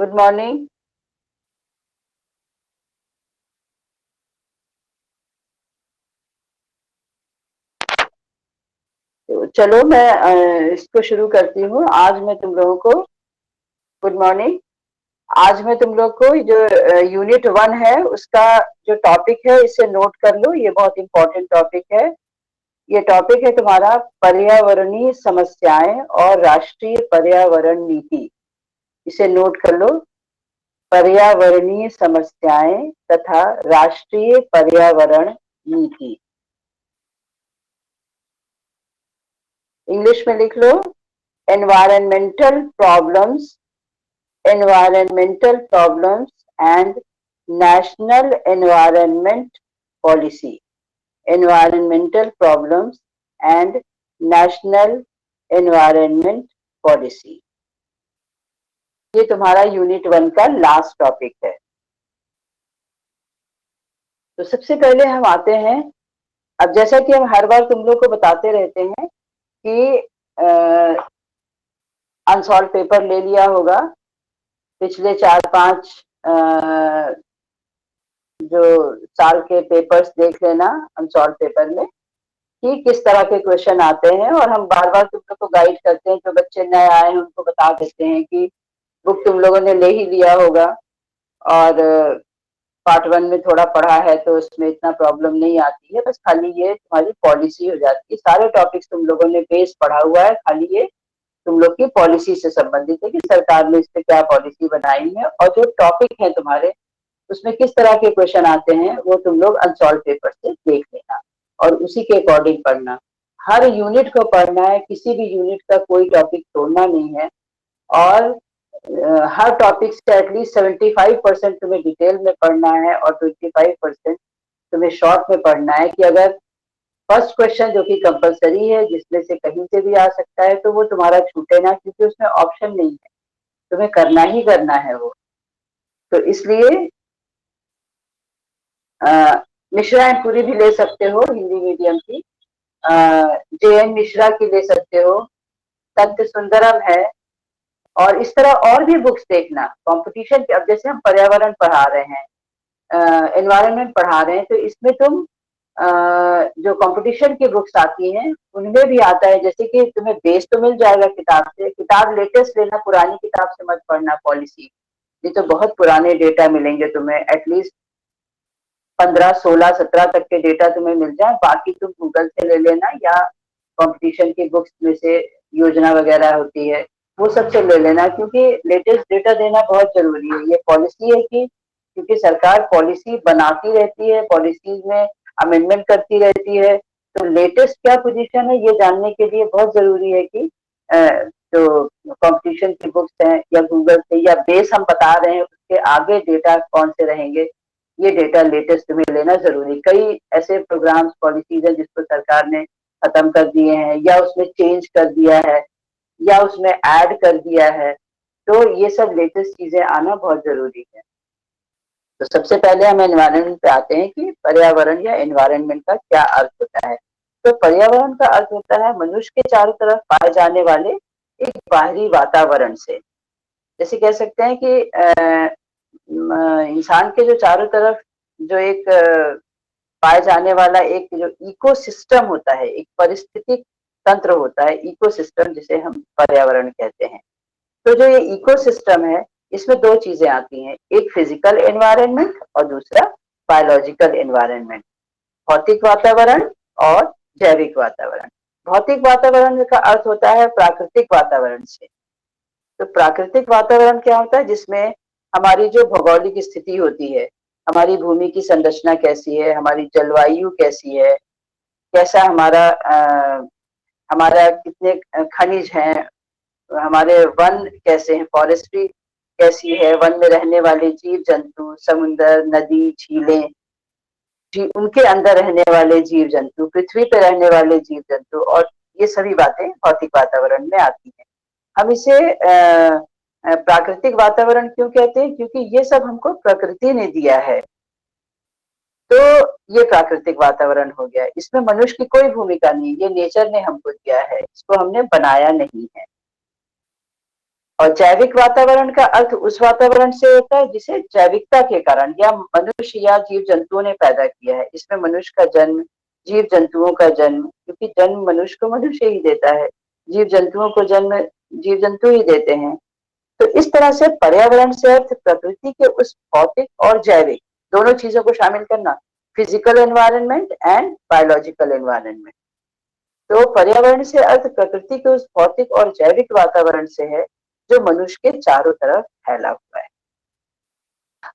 Good morning. तो चलो मैं इसको शुरू करती हूँ। आज मैं तुम लोगों को गुड मॉर्निंग। आज मैं तुम लोग को जो यूनिट 1 है उसका जो टॉपिक है इसे नोट कर लो। ये बहुत इंपॉर्टेंट टॉपिक है। ये टॉपिक है तुम्हारा पर्यावरणीय समस्याएं और राष्ट्रीय पर्यावरण नीति। इसे नोट कर लो। पर्यावरणीय समस्याएं तथा राष्ट्रीय पर्यावरण नीति। इंग्लिश में लिख लो। environmental problems environmental problems and national environment policy। environmental problems and national environment policy। ये तुम्हारा यूनिट 1 का लास्ट टॉपिक है। तो सबसे पहले हम आते हैं। अब जैसा कि हम हर बार तुम लोग को बताते रहते हैं कि अनसॉल्व पेपर ले लिया होगा। पिछले 4-5 जो साल के पेपर्स देख लेना अनसॉल्व पेपर में कि किस तरह के क्वेश्चन आते हैं। और हम बार बार तुम लोग को गाइड करते हैं। जो बच्चे नए आए हैं उनको बता देते हैं कि बुक तुम लोगों ने ले ही लिया होगा और पार्ट 1 में थोड़ा पढ़ा है तो उसमें इतना प्रॉब्लम नहीं आती है। बस खाली ये तुम्हारी पॉलिसी हो जाती है। सारे टॉपिक्स तुम लोगों ने बेस पढ़ा हुआ है, खाली ये तुम लोग की पॉलिसी से संबंधित है कि सरकार ने इस पे क्या पॉलिसी बनाई है और जो टॉपिक है तुम्हारे उसमें किस तरह के क्वेश्चन आते हैं वो तुम लोग अनसॉल्व पेपर से देख लेना और उसी के अकॉर्डिंग पढ़ना। हर यूनिट को पढ़ना है, किसी भी यूनिट का कोई टॉपिक छोड़ना नहीं है। और हर टॉपिक से एटलीस्ट 75% तुम्हें डिटेल में पढ़ना है और 25% तुम्हें शॉर्ट में पढ़ना है कि अगर फर्स्ट क्वेश्चन जो कि कंपलसरी है जिसमें से कहीं से भी आ सकता है तो वो तुम्हारा छूटे ना, क्योंकि उसमें ऑप्शन नहीं है, तुम्हें करना ही करना है वो। तो इसलिए मिश्रा एंड पुरी भी ले सकते हो, हिंदी मीडियम की। जे.एन. मिश्रा की ले सकते हो, तथ्य सुंदरम है। और इस तरह और भी बुक्स देखना कंपटीशन के। अब जैसे हम पर्यावरण पढ़ा रहे हैं, एनवायरनमेंट पढ़ा रहे हैं, तो इसमें तुम जो कंपटीशन की बुक्स आती हैं उनमें भी आता है। जैसे कि तुम्हें बेस तो मिल जाएगा किताब से, किताब लेटेस्ट लेना, पुरानी किताब से मत पढ़ना पॉलिसी। ये तो बहुत पुराने डेटा मिलेंगे तुम्हें, एटलीस्ट 15, 16, 17 तक के डेटा तुम्हें मिल जाए। बाकी तुम गूगल से ले लेना या कंपटीशन की बुक्स में से योजना वगैरह होती है वो सब से ले लेना, क्योंकि लेटेस्ट डेटा देना बहुत जरूरी है। ये पॉलिसी है कि क्योंकि सरकार पॉलिसी बनाती रहती है, पॉलिसीज में अमेंडमेंट करती रहती है, तो लेटेस्ट क्या पोजीशन है ये जानने के लिए बहुत जरूरी है कि जो कंपटीशन की बुक्स हैं या गूगल से या बेस हम बता रहे हैं उसके आगे डेटा कौन से रहेंगे, ये डेटा लेटेस्ट में लेना जरूरी। कई ऐसे प्रोग्राम्स पॉलिसीज है जिसको सरकार ने खत्म कर दिए हैं या उसमें चेंज कर दिया है या उसमें ऐड कर दिया है, तो ये सब लेटेस्ट चीजें आना बहुत जरूरी है। तो सबसे पहले हम एनवायरनमेंट पे आते हैं कि पर्यावरण या एनवायरनमेंट का क्या अर्थ होता है। तो पर्यावरण का अर्थ होता है मनुष्य के चारों तरफ पाए जाने वाले एक बाहरी वातावरण से। जैसे कह सकते हैं कि इंसान के जो चारों तरफ जो एक पाए जाने वाला एक जो इकोसिस्टम होता है, एक पारिस्थितिक तंत्र होता है, इकोसिस्टम जिसे हम पर्यावरण कहते हैं। तो जो ये इकोसिस्टम है इसमें दो चीजें आती हैं, एक फिजिकल एनवायरनमेंट और दूसरा बायोलॉजिकल एनवायरनमेंट। भौतिक वातावरण और जैविक वातावरण। भौतिक वातावरण का अर्थ होता है प्राकृतिक वातावरण से। तो प्राकृतिक वातावरण क्या होता है, जिसमें हमारी जो भौगोलिक स्थिति होती है, हमारी भूमि की संरचना कैसी है, हमारी जलवायु कैसी है, कैसा हमारा कितने खनिज हैं, हमारे वन कैसे हैं, फॉरेस्ट्री कैसी है, वन में रहने वाले जीव जंतु, समुद्र, नदी, झीलें, उनके अंदर रहने वाले जीव जंतु, पृथ्वी पे रहने वाले जीव जंतु, और ये सभी बातें भौतिक वातावरण में आती हैं। हम इसे प्राकृतिक वातावरण क्यों कहते हैं, क्योंकि ये सब हमको प्रकृति ने दिया है। तो ये प्राकृतिक वातावरण हो गया, इसमें मनुष्य की कोई भूमिका नहीं, ये नेचर ने हमको दिया है, इसको हमने बनाया नहीं है। और जैविक वातावरण का अर्थ उस वातावरण से होता है जिसे जैविकता के कारण या मनुष्य या जीव जंतुओं ने पैदा किया है। इसमें मनुष्य का जन्म, जीव जंतुओं का जन्म, क्योंकि जन्म मनुष्य को मनुष्य ही देता है, जीव जंतुओं को जन्म जीव जंतु ही देते हैं। तो इस तरह से पर्यावरण से अर्थ प्रकृति के उस भौतिक और जैविक दोनों चीजों को शामिल करना, physical environment and biological environment. तो पर्यावरण से अर्थ प्रकृति के उस भौतिक और जैविक वातावरण से है जो मनुष्य के चारों तरफ फैला हुआ है।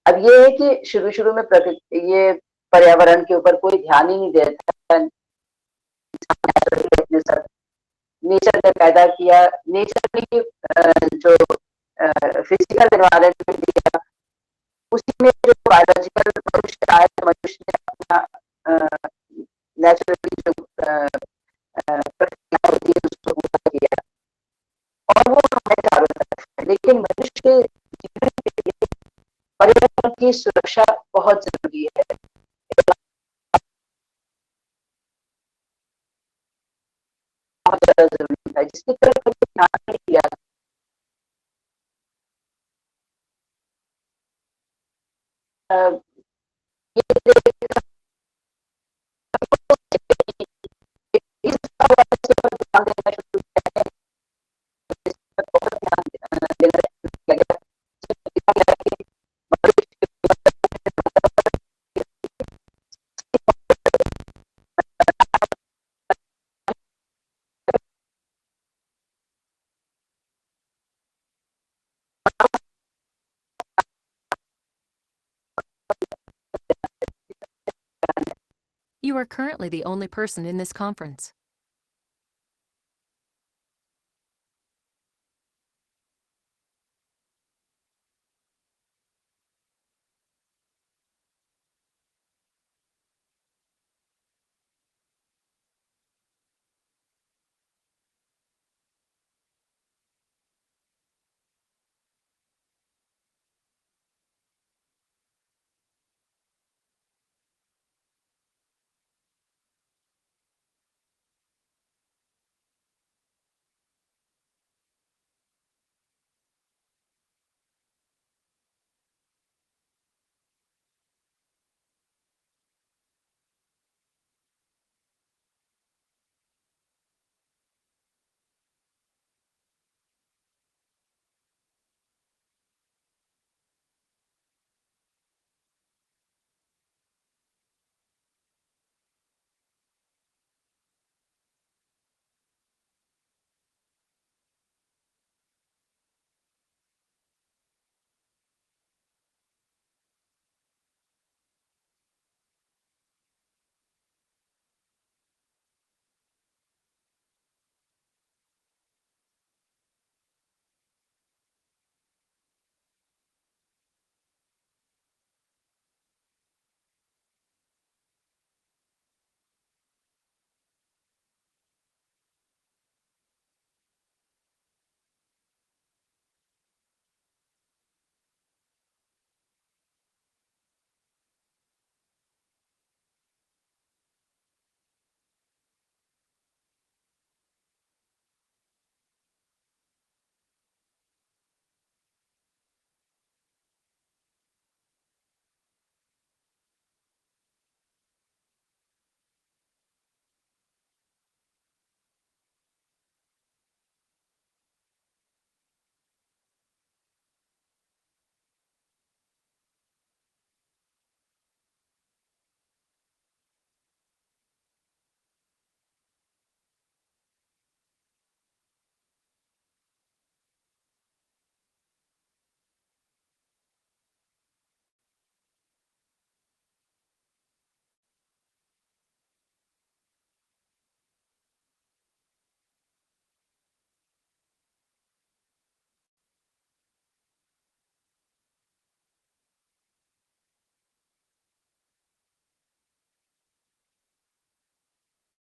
अब ये है कि शुरू शुरू में प्रकृति ये पर्यावरण के ऊपर कोई ध्यान ही नहीं देता, नेचर ने पैदा किया, नेचर ने जो फिजिकल एनवायरनमेंट दिया, उसी में जो बायोलॉजिकल मनुष्य आया, मनुष्य ने अपना नेचुरली जो प्रक्रिया होती है उसको पूरा किया और वो हमारे चारों तरफ है। लेकिन मनुष्य के जीवन के लिए पर्यावरण की सुरक्षा बहुत जरूरी है, बहुत ज्यादा जरूरी है, जिसकी तरफ कभी ध्यान नहीं दिया। ये इस ध्यान देना शुरू किया है, इस पर बहुत ध्यान देना शुरू किया गया। You are currently the only person in this conference.